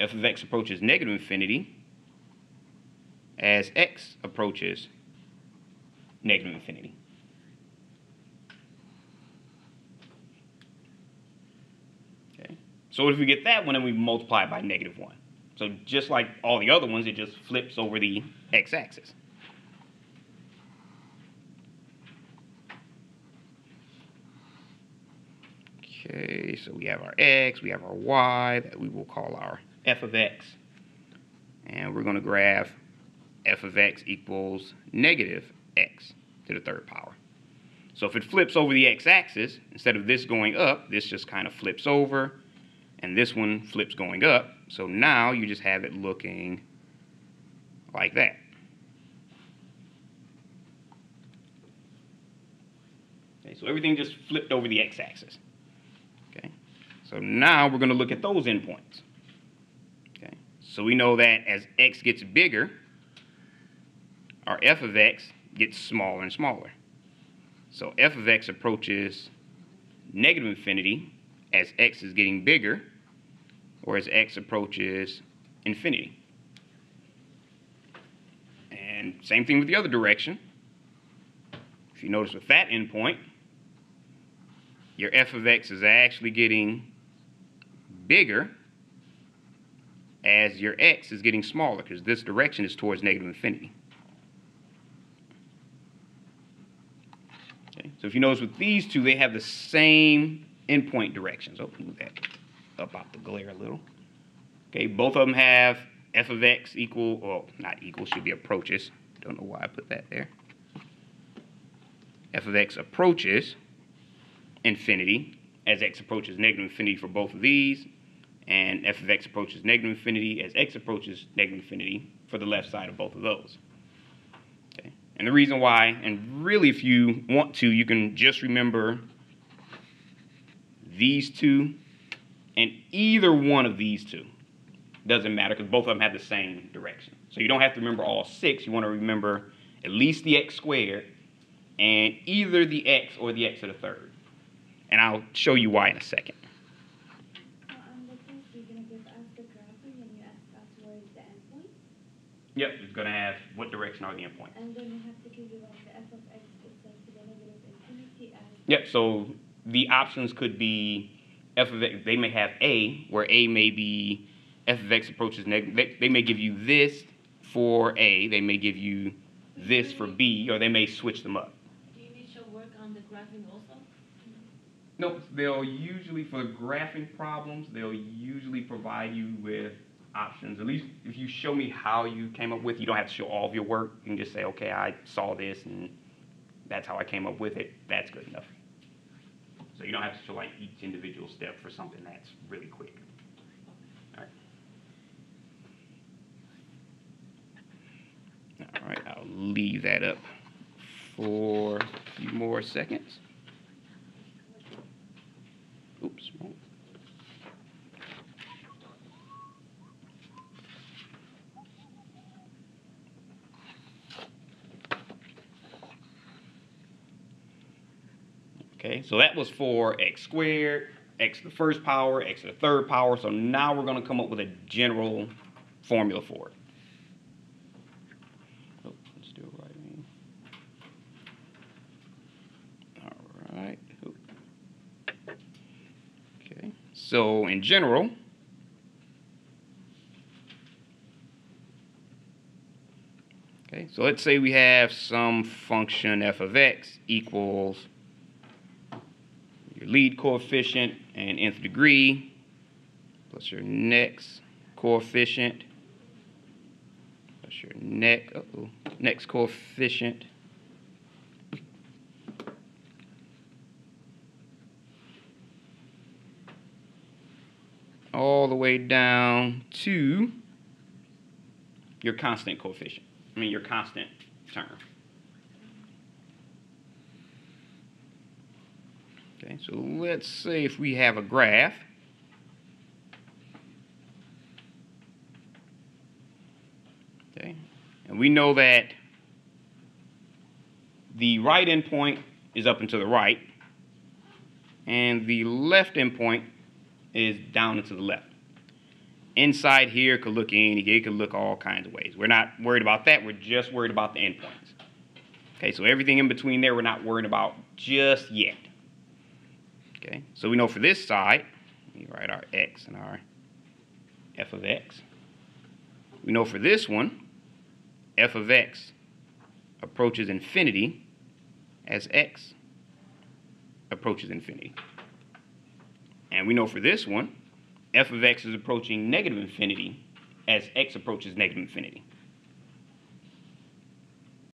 f of x approaches negative infinity as x approaches negative infinity. Okay. So if we get that one, then we multiply it by -1. So just like all the other ones, it just flips over the x-axis. Okay, so we have our x, we have our y, that we will call our f of x. And we're going to graph f of x equals -x to the third power. So if it flips over the x-axis, instead of this going up, this just kind of flips over, and this one flips going up. So now you just have it looking like that. Okay, so everything just flipped over the x-axis. Okay, so now we're going to look at those endpoints. Okay, so we know that as x gets bigger, our f of x gets smaller and smaller. So f of x approaches negative infinity as x is getting bigger, or as x approaches infinity. And same thing with the other direction. If you notice with that endpoint, your f of x is actually getting bigger as your x is getting smaller, because this direction is towards negative infinity. Okay, so if you notice with these two, they have the same endpoint directions. Oh, move that up out the glare a little. Okay, both of them have f of x equal, well, not equal, should be approaches. Don't know why I put that there. F of x approaches infinity as x approaches negative infinity for both of these, and f of x approaches negative infinity as x approaches negative infinity for the left side of both of those. Okay, and the reason why, and really if you want to, you can just remember these two and either one of these two. Doesn't matter, because both of them have the same direction. So you don't have to remember all 6. You want to remember at least the x squared and either the x or the x to the third. And I'll show you why in a second. On the test, you're going to give us the graphing and you ask us where is the endpoint? Yep, it's going to have what direction are the endpoints. And then you have to give you like the f of x is like to the negative infinity as... Yep, so the options could be f of x. They may have a, where a may be f of x approaches negative. They may give you this for a. They may give you this for b, or they may switch them up. Do you need to work on the graphing also? No, they'll usually, for graphing problems, they'll usually provide you with options. At least if you show me how you came up with, you don't have to show all of your work. You can just say, okay, I saw this and that's how I came up with it. That's good enough. So you don't have to show like each individual step for something that's really quick. All right. All right, I'll leave that up for a few more seconds. Oops. Okay, so that was for x squared, x to the first power, x to the third power. So now we're going to come up with a general formula for it. Oh, let's do it right. All right. Okay, so in general, okay, so let's say we have some function f of x equals your lead coefficient and nth degree plus your next coefficient plus your next coefficient all the way down to your constant coefficient. I mean your constant term. Okay, so let's say if we have a graph. Okay, and we know that the right endpoint is up and to the right, and the left endpoint is down and to the left. Inside here could look it could look all kinds of ways. We're not worried about that. We're just worried about the endpoints. Okay, so everything in between there we're not worried about just yet. Okay, so we know for this side, let me write our x and our f of x. We know for this one, f of x approaches infinity as x approaches infinity. And we know for this one, f of x is approaching negative infinity as x approaches negative infinity.